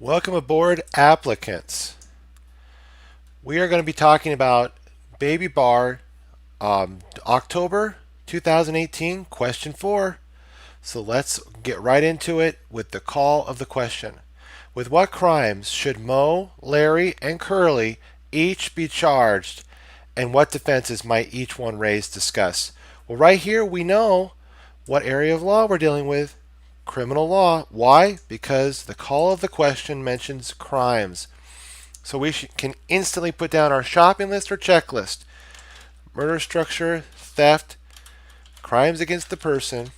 Welcome aboard, applicants. We are going to be talking about Baby Bar, October 2018, question 4. So let's get right into it with the call of the question. With what crimes should Mo, Larry, and Curly each be charged, and what defenses might each one raise? Discuss. Well, right here we know what area of law we're dealing with. Criminal law. Why? Because the call of the question mentions crimes. So we can instantly put down our shopping list or checklist. Murder, structure, theft, crimes against the person,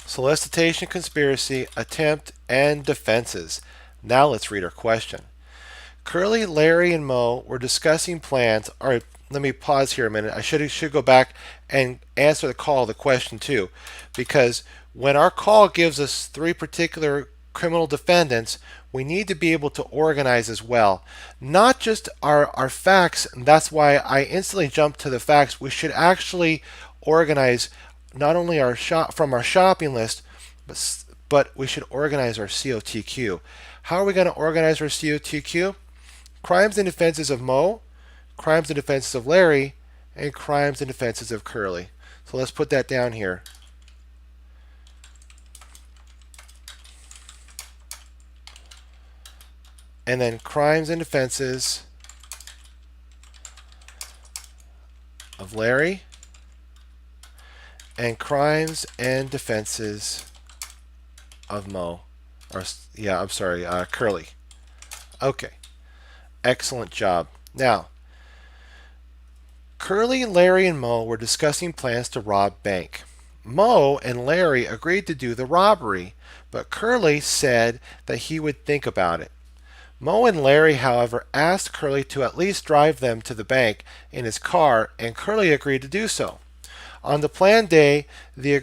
solicitation, conspiracy, attempt, and defenses. Now let's read our question. Curly, Larry, and Mo were discussing plans. All right, let me pause here a minute. I should go back and answer the call of the question too, because when our call gives us three particular criminal defendants, we need to be able to organize as well. Not just our facts, and that's why I instantly jumped to the facts. We should actually organize not only from our shopping list, but we should organize our COTQ. How are we going to organize our COTQ? Crimes and defenses of Mo, crimes and defenses of Larry, and crimes and defenses of Curly. So let's put that down here. And then crimes and defenses of Larry, and crimes and defenses of Mo. Curly. Okay. Excellent job. Now, Curly, Larry, and Mo were discussing plans to rob bank. Mo and Larry agreed to do the robbery, but Curly said that he would think about it. Mo and Larry, however, asked Curly to at least drive them to the bank in his car, and Curly agreed to do so. On the planned day, the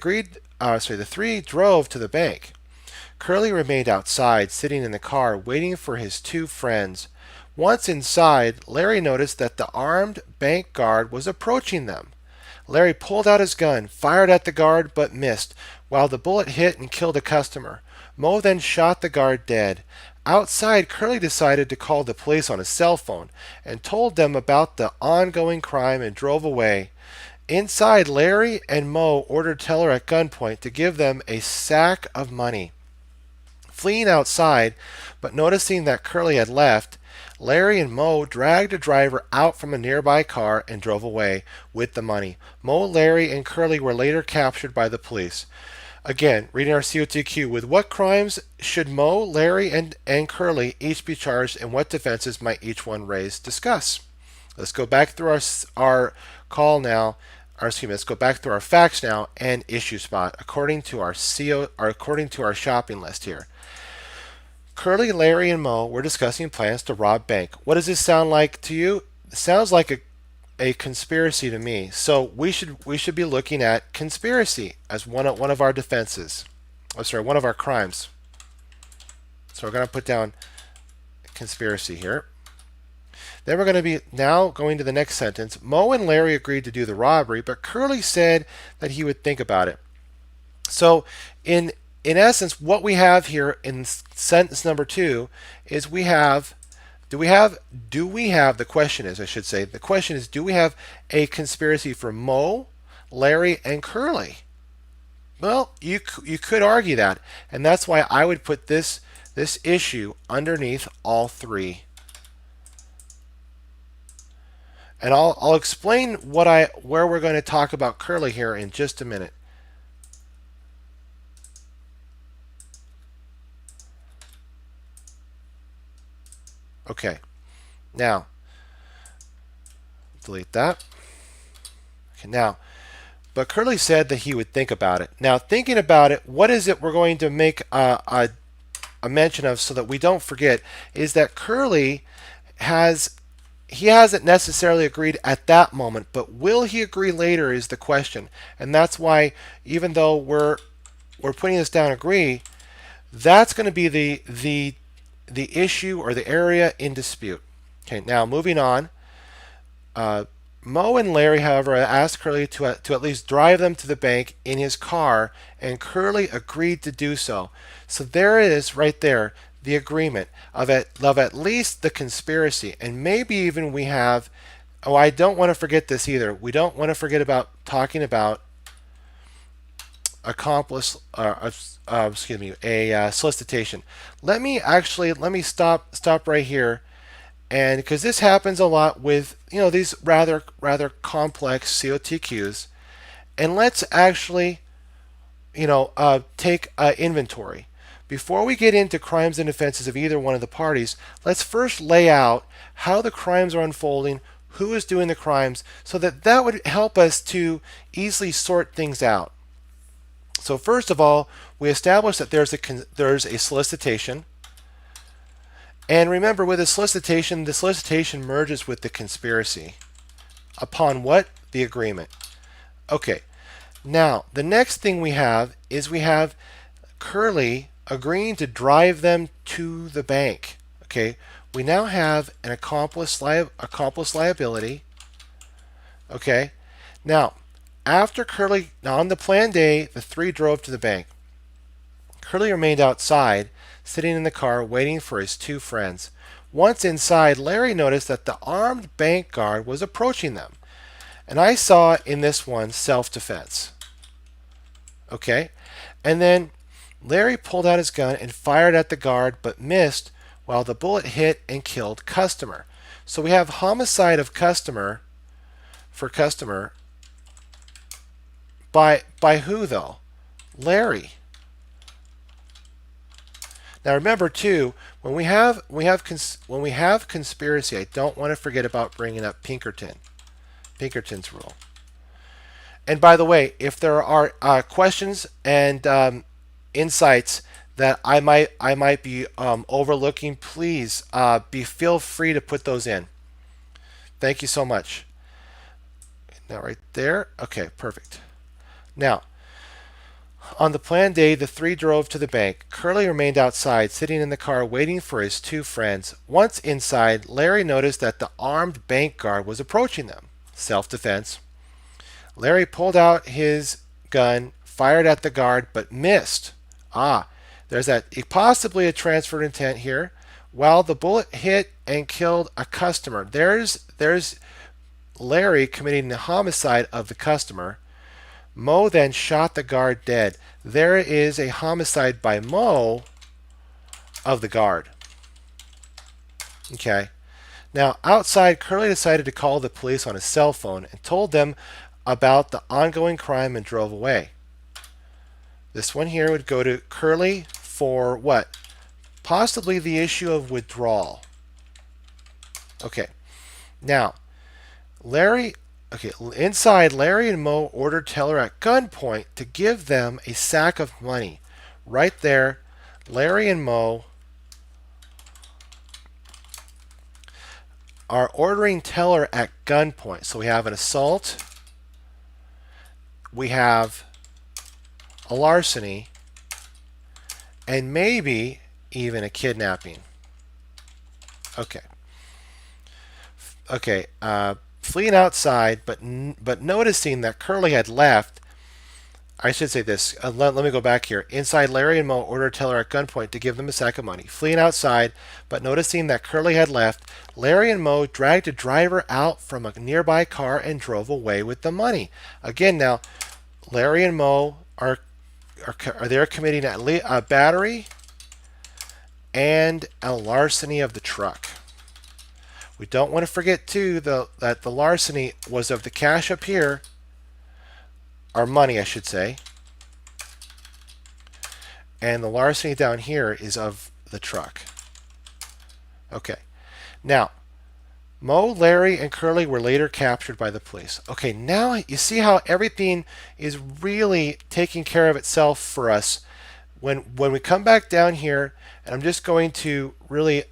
three drove to the bank. Curly remained outside, sitting in the car, waiting for his two friends. Once inside, Larry noticed that the armed bank guard was approaching them. Larry pulled out his gun, fired at the guard, but missed, while the bullet hit and killed a customer. Mo then shot the guard dead. Outside, Curly decided to call the police on his cell phone and told them about the ongoing crime and drove away. Inside, Larry and Mo ordered Teller at gunpoint to give them a sack of money. Fleeing outside, but noticing that Curly had left, Larry and Mo dragged a driver out from a nearby car and drove away with the money. Mo, Larry, and Curly were later captured by the police. Again, reading our COTQ, with what crimes should Mo, Larry, and Curly each be charged, and what defenses might each one raise? Discuss. Let's go back through our call now. Let's go back through our facts now and issue spot according to our shopping list here. Curly, Larry, and Mo were discussing plans to rob bank. What does this sound like to you? It sounds like a conspiracy to me. So we should be looking at conspiracy as one of our defenses. One of our crimes. So we're going to put down conspiracy here. Then we're going to be now going to the next sentence. Mo and Larry agreed to do the robbery, but Curly said that he would think about it. So in essence, what we have here in sentence number 2 is the question is, do we have a conspiracy for Mo, Larry, and Curly? Well, you could argue that, and that's why I would put this issue underneath all three. And I'll explain where we're going to talk about Curly here in just a minute. Okay, now delete that. Okay, now, but Curly said that he would think about it. Now, thinking about it, what is it we're going to make a mention of so that we don't forget is that Curly hasn't necessarily agreed at that moment, but will he agree later is the question. And that's why, even though we're putting this down, agree, that's going to be the issue or the area in dispute. Okay, now moving on. Mo and Larry, however, asked Curly to at least drive them to the bank in his car, and Curly agreed to do so. So there it is right there. the agreement of at least the conspiracy, and maybe even we have. Oh, I don't want to forget this either. We don't want to forget about talking about accomplice, excuse me, a solicitation. Let me stop right here, and because this happens a lot with these rather complex COTQs, and let's actually take inventory. Before we get into crimes and offenses of either one of the parties, let's first lay out how the crimes are unfolding, who is doing the crimes, so that would help us to easily sort things out. So first of all, we establish that there's a solicitation. And remember, with the solicitation merges with the conspiracy. Upon what? The agreement. Okay. Now, the next thing we have is we have Curly agreeing to drive them to the bank. Okay. We now have an accomplice liability. Okay. Now, after Curly, now on the planned day, the three drove to the bank. Curly remained outside, sitting in the car, waiting for his two friends. Once inside, Larry noticed that the armed bank guard was approaching them. And I saw in this one self-defense. Okay? And then Larry pulled out his gun and fired at the guard, but missed while the bullet hit and killed customer. So we have homicide of customer for customer. By who though? Larry. Now remember too, when we have conspiracy, I don't want to forget about bringing up Pinkerton's rule. And by the way, if there are questions and insights that I might be overlooking, please feel free to put those in. Thank you so much. Now right there. Okay, perfect. Now, on the planned day, the three drove to the bank. Curly remained outside, sitting in the car, waiting for his two friends. Once inside, Larry noticed that the armed bank guard was approaching them. Self-defense. Larry pulled out his gun, fired at the guard, but missed. There's possibly a transferred intent here. While the bullet hit and killed a customer, there's Larry committing the homicide of the customer. Mo then shot the guard dead. There is a homicide by Mo of the guard. Okay. Now, outside, Curly decided to call the police on his cell phone and told them about the ongoing crime and drove away. This one here would go to Curly for what? Possibly the issue of withdrawal. Okay. Now, inside, Larry and Mo ordered Teller at gunpoint to give them a sack of money. Right there, Larry and Mo are ordering Teller at gunpoint. So we have an assault, we have a larceny, and maybe even a kidnapping. Okay. Okay. Fleeing outside, but noticing that Curly had left. I should say this. Let me go back here. Inside, Larry and Mo ordered Teller at gunpoint to give them a sack of money. Fleeing outside, but noticing that Curly had left, Larry and Mo dragged a driver out from a nearby car and drove away with the money. Again, now, Larry and Mo are they committing a battery and a larceny of the truck. We don't want to forget too that the larceny was of the cash up here, or money I should say, and the larceny down here is of the truck. Okay. Now, Mo, Larry, and Curly were later captured by the police. Okay, now you see how everything is really taking care of itself for us. When we come back down here, and I'm just going to really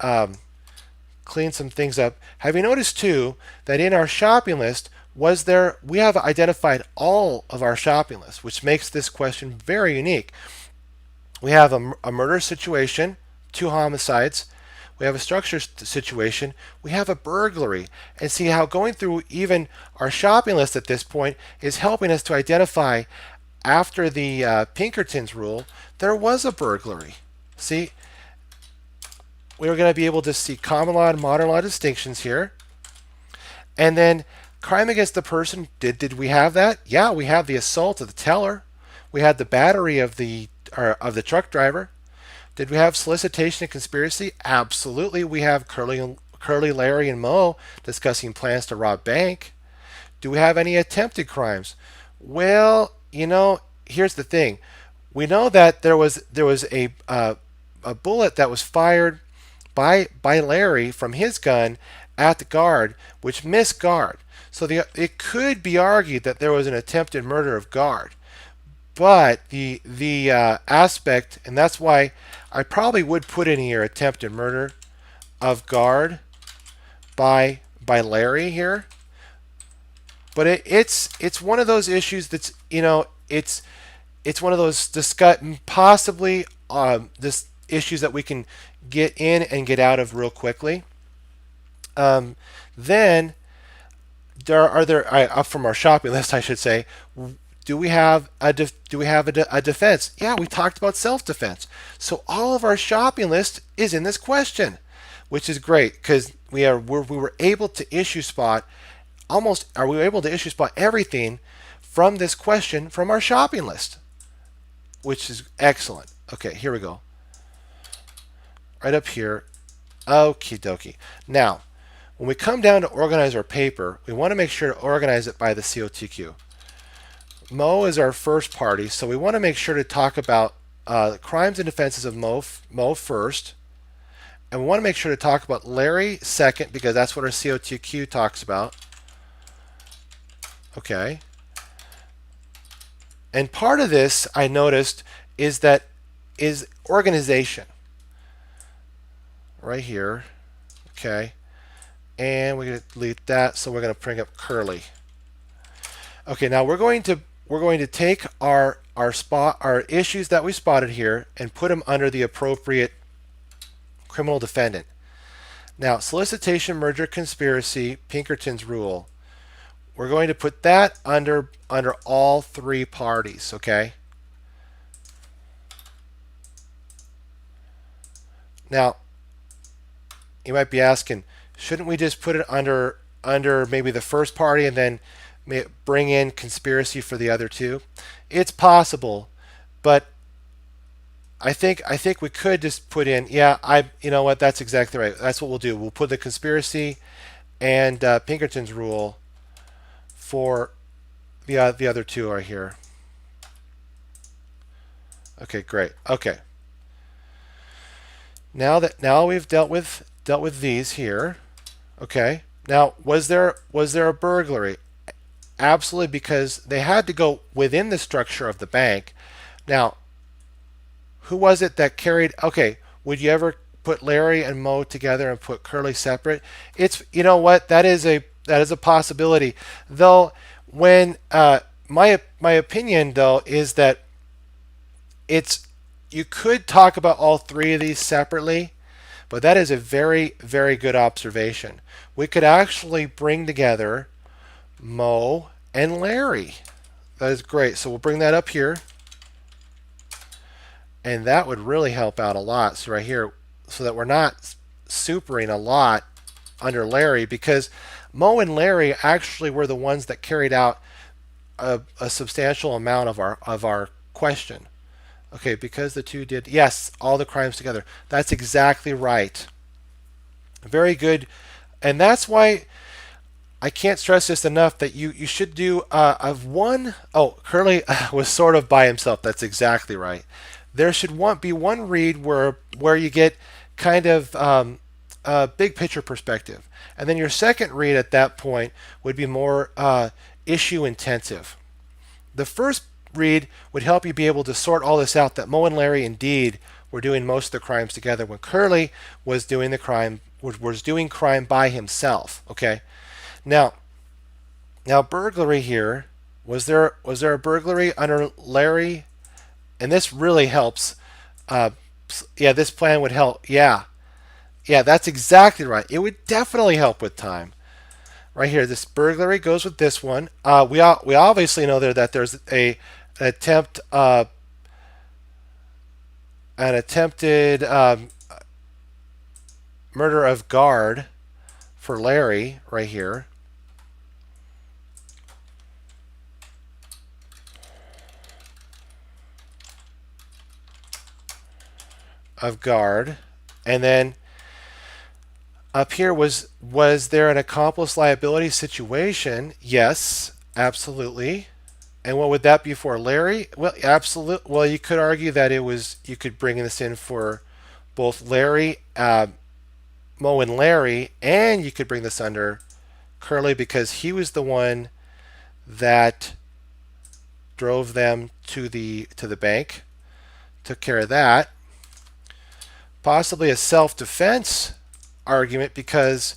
clean some things up. Have you noticed too that in our shopping list we have identified all of our shopping list, which makes this question very unique. We have a murder situation, 2 homicides. We have a structure situation. We have a burglary. And see how going through even our shopping list at this point is helping us to identify, after the Pinkerton's rule, there was a burglary. See? we're going to be able to see common law and modern law distinctions here. And then crime against the person, did we have that? Yeah, we have the assault of the teller. We had the battery of the truck driver. Did we have solicitation and conspiracy? Absolutely. We have Curly, Larry, and Moe discussing plans to rob bank. Do we have any attempted crimes? Well, here's the thing. We know that there was a bullet that was fired by Larry from his gun at the guard, which missed guard. So it could be argued that there was an attempted murder of guard. But the aspect, and that's why I probably would put in here attempted murder of guard by Larry here. But it's one of those issues that's it's one of those possibly this issues that we can get in and get out of real quickly. Then up from our shopping list, I should say, do we have a defense? Yeah, we talked about self-defense. So all of our shopping list is in this question, which is great because we were able to issue spot everything from this question from our shopping list, which is excellent. Okay, here we go. Right up here. Okie dokie. Now, when we come down to organize our paper, we want to make sure to organize it by the COTQ. Moe is our first party, so we want to make sure to talk about crimes and defenses of Moe first. And we want to make sure to talk about Larry second because that's what our COTQ talks about. Okay. And part of this I noticed is organization. Right here. Okay. And we're going to delete that, so we're going to bring up Curly. Okay, now we're going to take our issues that we spotted here and put them under the appropriate criminal defendant. Now, solicitation, merger, conspiracy, Pinkerton's rule. We're going to put that under all three parties, okay? Now, you might be asking, shouldn't we just put it under maybe the first party and then bring in conspiracy for the other two? It's possible, but I think we could just put in, you know what, that's exactly right. That's what we'll do. We'll put the conspiracy and Pinkerton's rule for the other two are here. Okay, great. Okay. Now we've dealt with these here. Okay. Now, was there a burglary? Absolutely, because they had to go within the structure of the bank. Now, who was it that carried? Okay, would you ever put Larry and Moe together and put Curly separate? It's, you know what, that is a possibility. Though, when my opinion though is that you could talk about all three of these separately, but that is a very, very good observation. We could actually bring together Moe and Larry. That is great. So we'll bring that up here. And that would really help out a lot. So right here, so that we're not supering a lot under Larry, because Moe and Larry actually were the ones that carried out a substantial amount of our question. Okay, because the two did, yes, all the crimes together. That's exactly right. Very good. And that's why I can't stress this enough that you should do of one. Oh, Curly was sort of by himself. That's exactly right. There should be one read where you get kind of a big picture perspective. And then your second read at that point would be more issue intensive. The first read would help you be able to sort all this out, that Moe and Larry indeed were doing most of the crimes together when Curly was doing the crime was doing crime by himself. Okay. Now burglary here, was there a burglary under Larry? And this really helps. This plan would help. Yeah, that's exactly right. It would definitely help with time. Right here, this burglary goes with this one. We obviously know there that there's an attempted murder of guard for Larry right here. Of guard. And then up here, was there an accomplice liability situation? Yes, absolutely. And what would that be for, Larry? Well, absolutely. Well, you could argue that it was. You could bring this in for both Larry, Mo, and Larry, and you could bring this under Curly because he was the one that drove them to the bank, took care of that. Possibly a self-defense argument because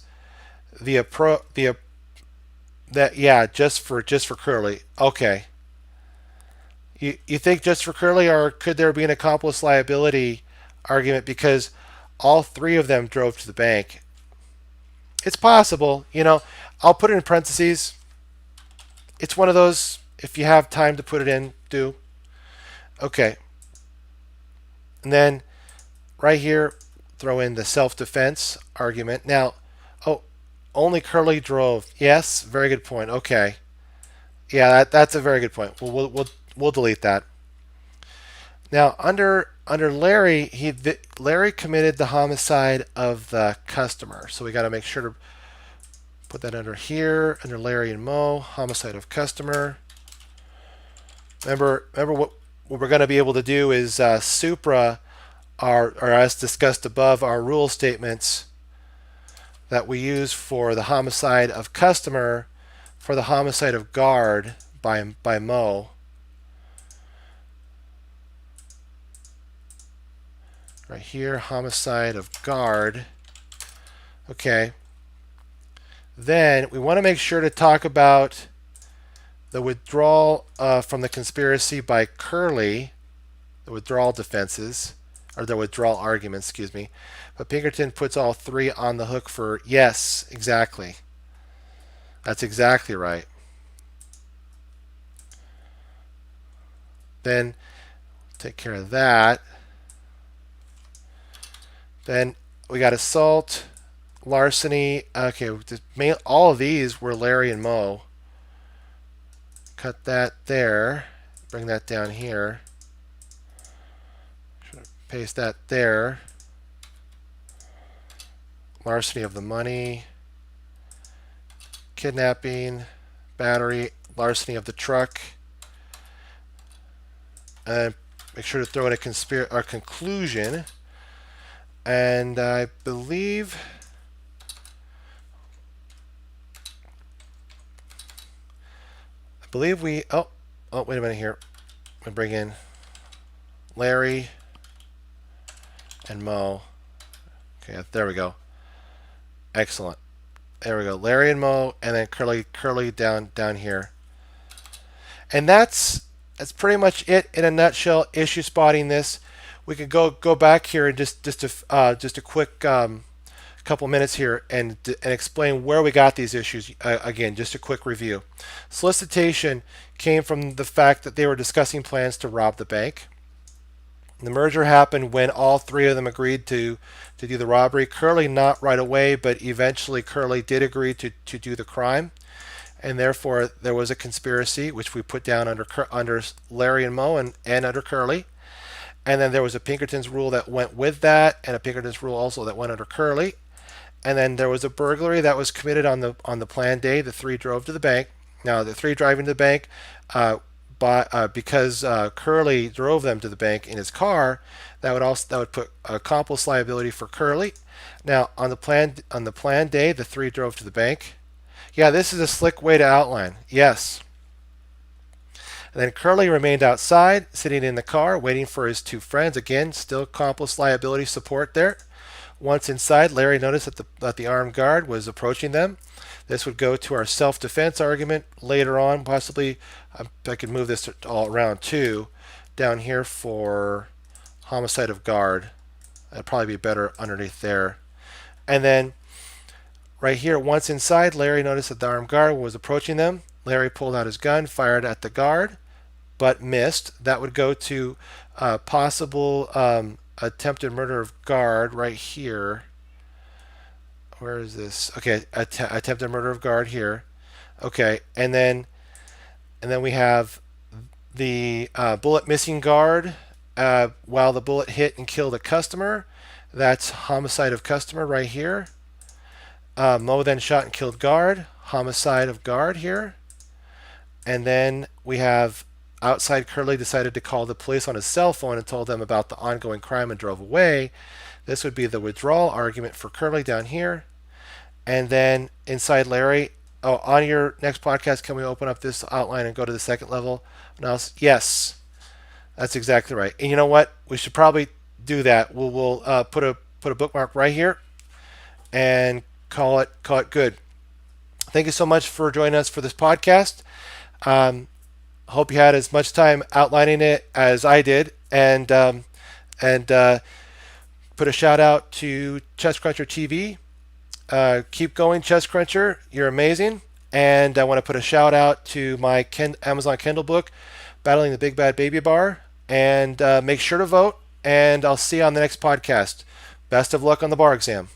just for Curly. Okay. You think just for Curly, or could there be an accomplice liability argument because all three of them drove to the bank? It's possible. I'll put it in parentheses. It's one of those, if you have time to put it in, do. Okay. And then right here, throw in the self-defense argument. Now, only Curly drove. Yes, very good point. Okay. Yeah, that's a very good point. We'll delete that. Now, under Larry, Larry committed the homicide of the customer. So we got to make sure to put that under here, under Larry and Mo, homicide of customer. Remember what we're going to be able to do is supra or as discussed above, our rule statements that we use for the homicide of customer for the homicide of guard by Mo. Right here, homicide of guard. Okay. Then we want to make sure to talk about the withdrawal from the conspiracy by Curly, the withdrawal defenses, or the withdrawal arguments, excuse me. But Pinkerton puts all three on the hook for yes, exactly. That's exactly right. Then take care of that. Then we got assault, larceny. Okay, all of these were Larry and Mo. Cut that there. Bring that down here. Paste that there. Larceny of the money. Kidnapping. Battery. Larceny of the truck. And make sure to throw in a conclusion. And I believe we wait a minute here. I'm gonna bring in Larry and Mo. Okay, there we go. Excellent. There we go. Larry and Mo, and then Curly down here. And that's pretty much it in a nutshell. Issue spotting this. We could go back here and just a quick couple minutes here and explain where we got these issues. Again, just a quick review. Solicitation came from the fact that they were discussing plans to rob the bank. The merger happened when all three of them agreed to do the robbery. Curly not right away, but eventually Curly did agree to do the crime, and therefore there was a conspiracy, which we put down under Larry and Mo and under Curly. And then there was a Pinkerton's rule that went with that, and a Pinkerton's rule also that went under Curly. And then there was a burglary that was committed on the planned day. The three drove to the bank. Now the three driving to the bank, because Curly drove them to the bank in his car, that would put accomplice liability for Curly. Now on the planned day, the three drove to the bank. Yeah, this is a slick way to outline. Yes. And then Curly remained outside, sitting in the car, waiting for his two friends. Again, still accomplice liability support there. Once inside, Larry noticed that the armed guard was approaching them. This would go to our self-defense argument later on. Possibly, I could move this all around too, down here for homicide of guard. That'd probably be better underneath there. And then right here, once inside, Larry noticed that the armed guard was approaching them. Larry pulled out his gun, fired at the guard, but missed. That would go to possible attempted murder of guard right here. Where is this? Okay, attempted murder of guard here. Okay, and then we have the bullet missing guard while the bullet hit and killed a customer. That's homicide of customer right here. Mo then shot and killed guard. Homicide of guard here. And then we have outside Curly decided to call the police on his cell phone and told them about the ongoing crime and drove away. This would be the withdrawal argument for Curly down here. And then inside Larry, oh, on your next podcast, can we open up this outline and go to the second level analysis? Yes, that's exactly right. And you know what? We should probably do that. We'll put a bookmark right here and call it good. Thank you so much for joining us for this podcast. Hope you had as much time outlining it as I did, and put a shout out to Chess Cruncher TV. Keep going, Chess Cruncher. You're amazing. And I want to put a shout out to my Amazon Kindle book, Battling the Big Bad Baby Bar. And make sure to vote. And I'll see you on the next podcast. Best of luck on the bar exam.